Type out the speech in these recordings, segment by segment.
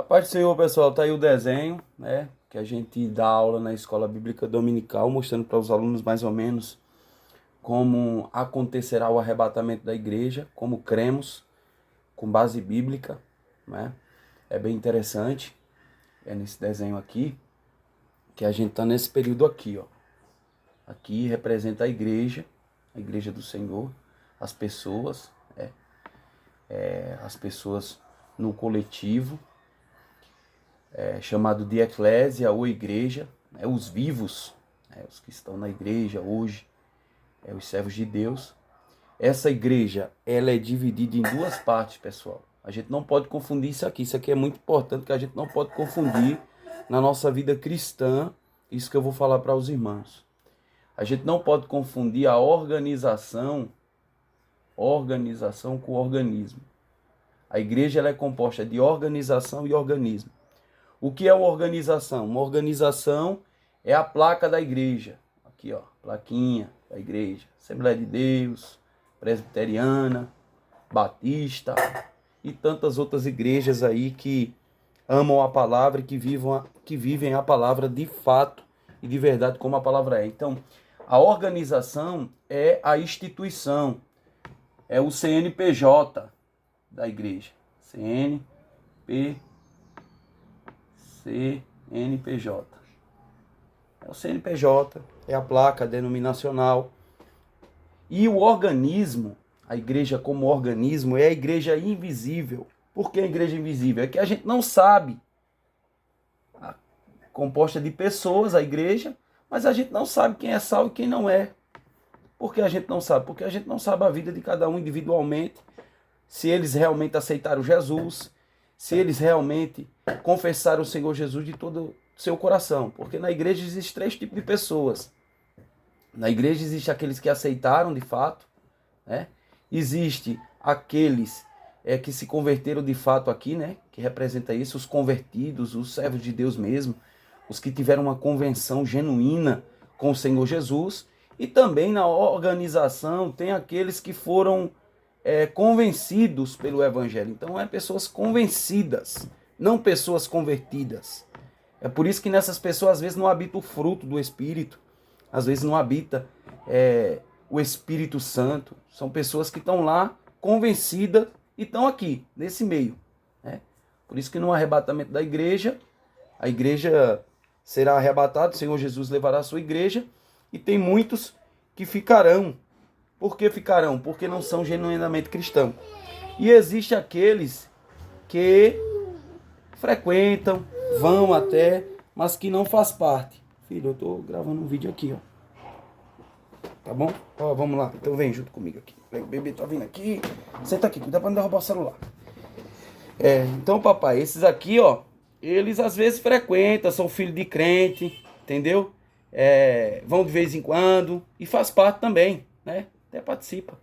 A paz do Senhor, pessoal, tá aí o desenho, né? Que a gente dá aula na escola bíblica dominical, mostrando para os alunos mais ou menos como acontecerá o arrebatamento da igreja, como cremos, com base bíblica, né? É bem interessante, é nesse desenho aqui, que a gente tá nesse período aqui, ó. Aqui representa a igreja do Senhor, as pessoas, as pessoas no coletivo, chamado de eclésia ou igreja, os vivos, os que estão na igreja hoje, os servos de Deus. Essa igreja, ela é dividida em duas partes, pessoal. A gente não pode confundir isso aqui é muito importante, que a gente não pode confundir na nossa vida cristã, isso que eu vou falar para os irmãos. A gente não pode confundir a organização com organismo. A igreja ela é composta de organização e organismo. O que é uma organização? Uma organização é a placa da igreja. Aqui, ó, plaquinha da igreja. Assembleia de Deus, Presbiteriana, Batista e tantas outras igrejas aí que amam a palavra e que vivem a palavra de fato e de verdade como a palavra é. Então, a organização é a instituição, é o CNPJ da igreja. CNPJ. É o CNPJ, é a placa denominacional. E o organismo, a igreja como organismo, é a igreja invisível. Por que a igreja invisível? É que a gente não sabe. Composta de pessoas, a igreja, mas a gente não sabe quem é salvo e quem não é. Por que a gente não sabe? Porque a gente não sabe a vida de cada um individualmente, se eles realmente aceitaram Jesus, se eles realmente confessaram o Senhor Jesus de todo o seu coração. Porque na igreja existem três tipos de pessoas. Na igreja existe aqueles que aceitaram de fato, né? Existe aqueles que se converteram de fato aqui, né? Que representa isso, os convertidos, os servos de Deus mesmo, os que tiveram uma convenção genuína com o Senhor Jesus. E também na organização tem aqueles que foram convencidos pelo Evangelho. Então é pessoas convencidas, não pessoas convertidas. É por isso que nessas pessoas às vezes não habita o fruto do Espírito, às vezes não habita o Espírito Santo. São pessoas que estão lá convencidas e estão aqui, nesse meio. Né? Por isso que no arrebatamento da igreja, a igreja será arrebatada, o Senhor Jesus levará a sua igreja, e tem muitos que ficarão. Por que ficarão? Porque não são genuinamente cristãos. E existe aqueles que frequentam, vão até, mas que não faz parte. Filho, eu tô gravando um vídeo aqui, ó. Tá bom? Ó, vamos lá. Então vem junto comigo aqui. O bebê tá vindo aqui. Senta aqui, cuidado pra não derrubar o celular. Então, papai, esses aqui, ó, eles às vezes frequentam, são filhos de crente, entendeu? Vão de vez em quando e faz parte também, né? Até participa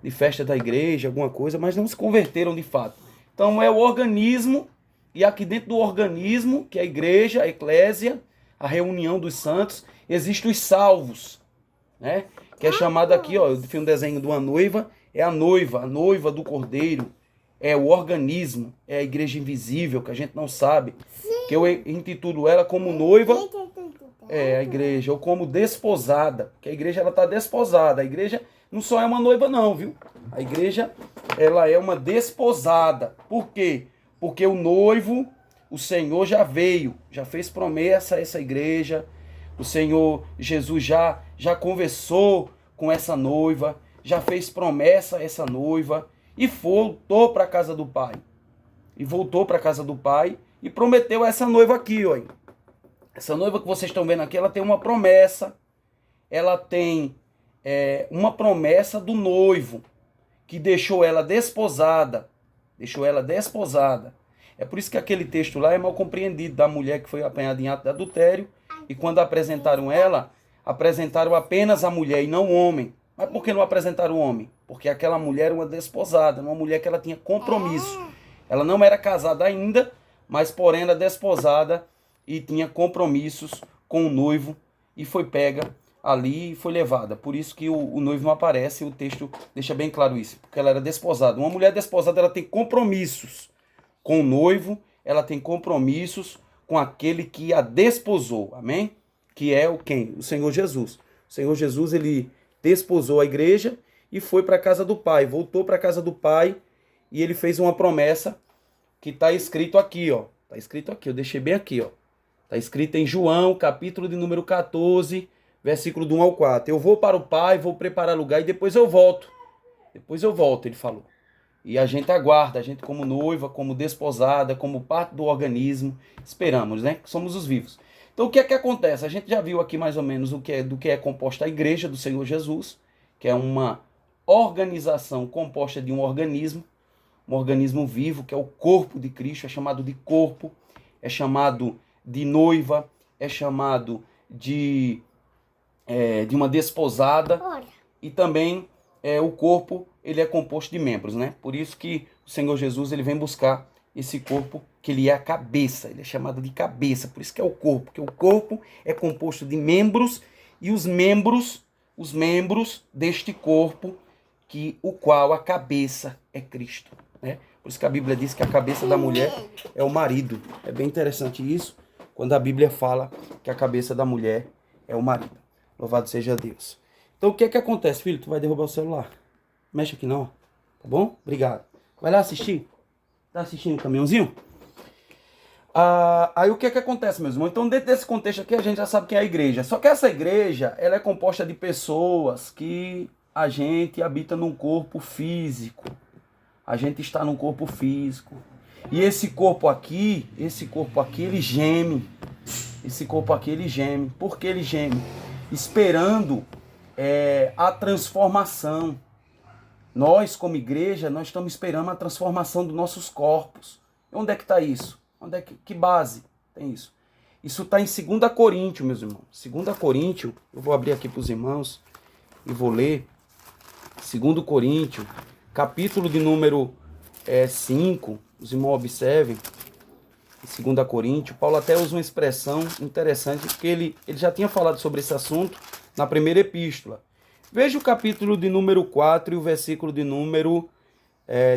de festa da igreja, alguma coisa, mas não se converteram de fato. Então é o organismo, e aqui dentro do organismo, que é a igreja, a eclésia, a reunião dos santos, existem os salvos, né? Que é chamado aqui, ó, eu fiz um desenho de uma noiva, é a noiva do cordeiro, é o organismo, é a igreja invisível, que a gente não sabe, que eu intitulo ela como noiva, a igreja, ou como desposada, que a igreja ela está desposada, a igreja não só é uma noiva não, viu? A igreja, ela é uma desposada. Por quê? Porque o noivo, o Senhor já veio, já fez promessa a essa igreja, o Senhor Jesus já conversou com essa noiva, já fez promessa a essa noiva, e voltou para a casa do Pai. E prometeu a essa noiva aqui, ó. Essa noiva que vocês estão vendo aqui, ela tem uma promessa. Ela tem uma promessa do noivo, que deixou ela desposada. É por isso que aquele texto lá é mal compreendido, da mulher que foi apanhada em ato de adultério. E quando apresentaram ela, apresentaram apenas a mulher e não o homem. Mas por que não apresentaram o homem? Porque aquela mulher era uma desposada, uma mulher que ela tinha compromisso. Ela não era casada ainda, mas porém era desposada e tinha compromissos com o noivo, e foi pega ali e foi levada. Por isso que o noivo não aparece, o texto deixa bem claro isso, porque ela era desposada. Uma mulher desposada, ela tem compromissos com o noivo, ela tem compromissos com aquele que a desposou, amém? Que é o quem? O Senhor Jesus. O Senhor Jesus, ele desposou a igreja e foi para a casa do Pai, voltou para a casa do Pai e ele fez uma promessa que está escrito aqui, ó. Está escrito aqui, eu deixei bem aqui, ó. Está escrito em João, capítulo de número 14, versículo do 1 ao 4. Eu vou para o Pai, vou preparar lugar e depois eu volto. Depois eu volto, ele falou. E a gente aguarda, a gente como noiva, como desposada, como parte do organismo, esperamos, né? Que somos os vivos. Então o que é que acontece? A gente já viu aqui mais ou menos do que é composta a igreja do Senhor Jesus, que é uma organização composta de um organismo vivo, que é o corpo de Cristo, é chamado de corpo, é chamado de noiva, é chamado de uma desposada. E também o corpo, ele é composto de membros, né? Por isso que o Senhor Jesus, ele vem buscar esse corpo, que ele é a cabeça, ele é chamado de cabeça, por isso que é o corpo, porque o corpo é composto de membros, e os membros deste corpo, o qual a cabeça é Cristo, né? Por isso que a Bíblia diz que a cabeça da mulher é o marido. É bem interessante isso, quando a Bíblia fala que a cabeça da mulher é o marido. Louvado seja Deus. Então o que é que acontece, filho? Tu vai derrubar o celular. Mexe aqui não, tá bom? Obrigado. Vai lá assistir. Tá assistindo o caminhãozinho? Aí o que é que acontece, meus irmãos? Então dentro desse contexto aqui a gente já sabe quem é a igreja. Só que essa igreja, ela é composta de pessoas que a gente habita num corpo físico. A gente está num corpo físico. E esse corpo aqui, ele geme. Esse corpo aqui, ele geme. Por que ele geme? Esperando a transformação. Nós, como igreja, nós estamos esperando a transformação dos nossos corpos. Onde é que está isso? Que base tem isso? Isso está em 2 Coríntios, meus irmãos. 2 Coríntios, eu vou abrir aqui para os irmãos e vou ler. 2 Coríntios, capítulo de número 5, os irmãos observem. 2 Coríntios, Paulo até usa uma expressão interessante, porque ele já tinha falado sobre esse assunto na primeira epístola. Veja o capítulo de número 4 e o versículo de número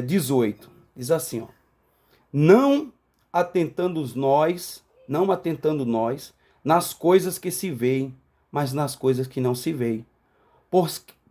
18. Diz assim, ó. Não atentando nós nas coisas que se veem, mas nas coisas que não se veem.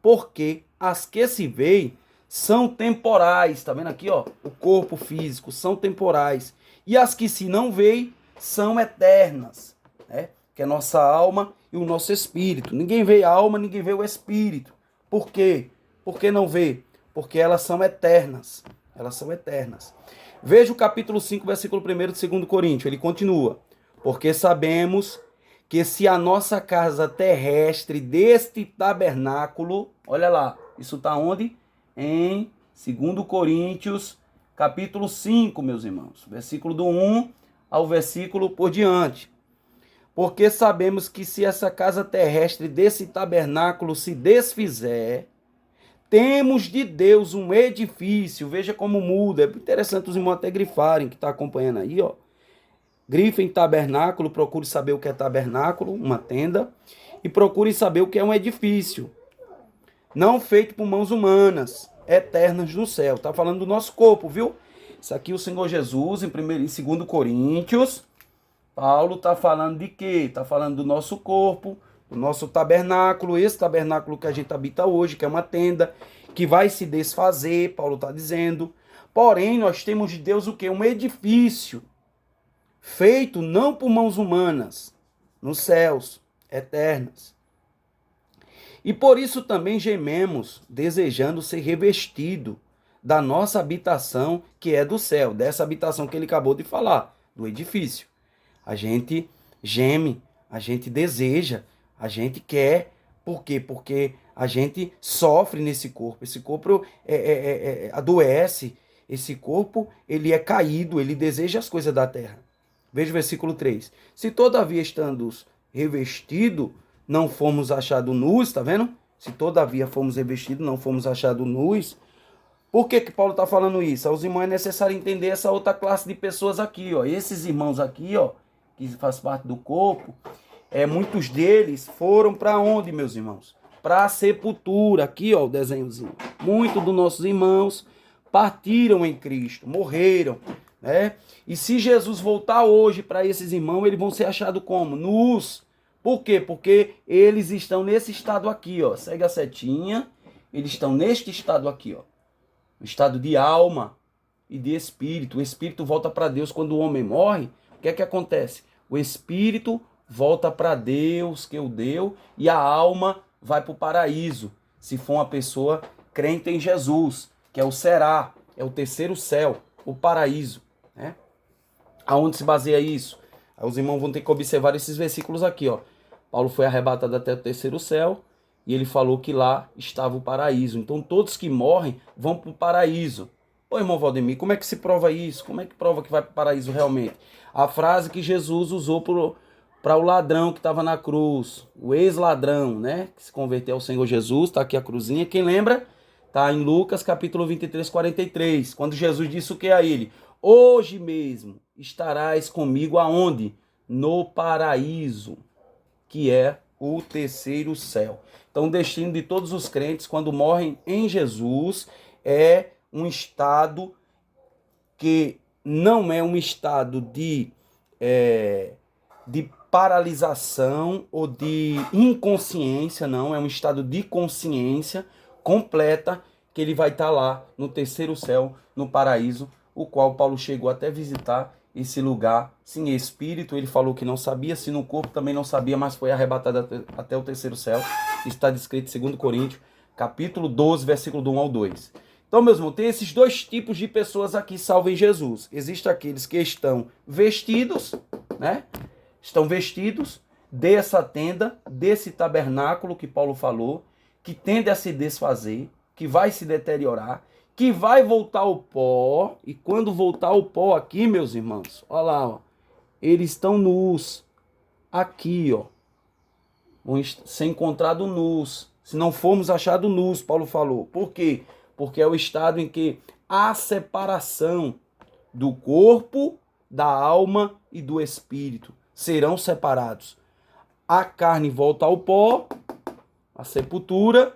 Porque as que se veem são temporais, tá vendo aqui, ó? O corpo físico são temporais. E as que se não veem são eternas, né? Que é nossa alma e o nosso espírito. Ninguém vê a alma, ninguém vê o espírito. Por quê? Por que não vê? Porque elas são eternas. Elas são eternas. Veja o capítulo 5, versículo 1 de 2 Coríntios. Ele continua. Porque sabemos que se a nossa casa terrestre deste tabernáculo... Olha lá, isso está onde? Em 2 Coríntios, capítulo 5, meus irmãos. Versículo do 1 ao versículo por diante. Porque sabemos que se essa casa terrestre desse tabernáculo se desfizer, temos de Deus um edifício. Veja como muda. É interessante os irmãos até grifarem, que está acompanhando aí, ó. Grifem tabernáculo, procure saber o que é tabernáculo, uma tenda, e procure saber o que é um edifício. Não feito por mãos humanas, eternas no céu. Está falando do nosso corpo, viu? Isso aqui o Senhor Jesus, em 2 Coríntios, Paulo está falando de quê? Está falando do nosso corpo, do nosso tabernáculo, esse tabernáculo que a gente habita hoje, que é uma tenda, que vai se desfazer, Paulo está dizendo. Porém, nós temos de Deus o quê? Um edifício, feito não por mãos humanas, nos céus eternos. E por isso também gememos, desejando ser revestido da nossa habitação, que é do céu, dessa habitação que ele acabou de falar, do edifício. A gente geme, a gente deseja, a gente quer. Por quê? Porque a gente sofre nesse corpo. Esse corpo adoece. Esse corpo, ele é caído, ele deseja as coisas da terra. Veja o versículo 3. Se todavia estando revestido, não fomos achados nus, tá vendo? Se todavia fomos revestidos, não fomos achados nus. Por que Paulo está falando isso? Aos irmãos é necessário entender essa outra classe de pessoas aqui, ó. Esses irmãos aqui, ó, que faz parte do corpo, muitos deles foram para onde, meus irmãos? Para a sepultura. Aqui, ó, o desenhozinho. Muitos dos nossos irmãos partiram em Cristo, morreram, né? E se Jesus voltar hoje para esses irmãos, eles vão ser achados como? Nus. Por quê? Porque eles estão nesse estado aqui, ó. Segue a setinha. Eles estão neste estado aqui, ó. O estado de alma e de espírito. O espírito volta para Deus quando o homem morre. O que é que acontece? O espírito volta para Deus que o deu e a alma vai para o paraíso. Se for uma pessoa crente em Jesus, que é o será, é o terceiro céu, o paraíso, né? Aonde se baseia isso? Aí os irmãos vão ter que observar esses versículos aqui, ó. Paulo foi arrebatado até o terceiro céu e ele falou que lá estava o paraíso. Então todos que morrem vão para o paraíso. Ô irmão Valdemir, como é que se prova isso? Como é que prova que vai para o paraíso realmente? A frase que Jesus usou para o ladrão que estava na cruz, o ex-ladrão, né? Que se converteu ao Senhor Jesus, está aqui a cruzinha. Quem lembra? Está em Lucas capítulo 23, 43. Quando Jesus disse o que a ele? Hoje mesmo estarás comigo aonde? No paraíso, que é o terceiro céu. Então o destino de todos os crentes quando morrem em Jesus é um estado que não é um estado de paralisação ou de inconsciência, não, é um estado de consciência completa que ele vai estar lá no terceiro céu, no paraíso, o qual Paulo chegou até visitar esse lugar, sim, espírito, ele falou que não sabia, se no corpo também não sabia, mas foi arrebatado até o terceiro céu, está descrito em 2 Coríntios, capítulo 12, versículo do 1 ao 2. Então, meus irmãos, tem esses dois tipos de pessoas aqui salvas em Jesus. Existem aqueles que estão vestidos, né? Estão vestidos dessa tenda, desse tabernáculo que Paulo falou, que tende a se desfazer, que vai se deteriorar, que vai voltar ao pó, e quando voltar ao pó aqui, meus irmãos, olha lá, ó, eles estão nus, aqui, ó, vão ser encontrados nus, se não formos achados nus, Paulo falou. Por quê? Porque é o estado em que há separação do corpo, da alma e do espírito, serão separados. A carne volta ao pó, a sepultura,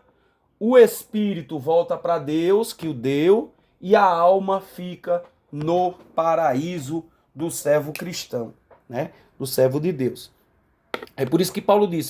o espírito volta para Deus, que o deu, e a alma fica no paraíso do servo cristão, né? Do servo de Deus. É por isso que Paulo diz,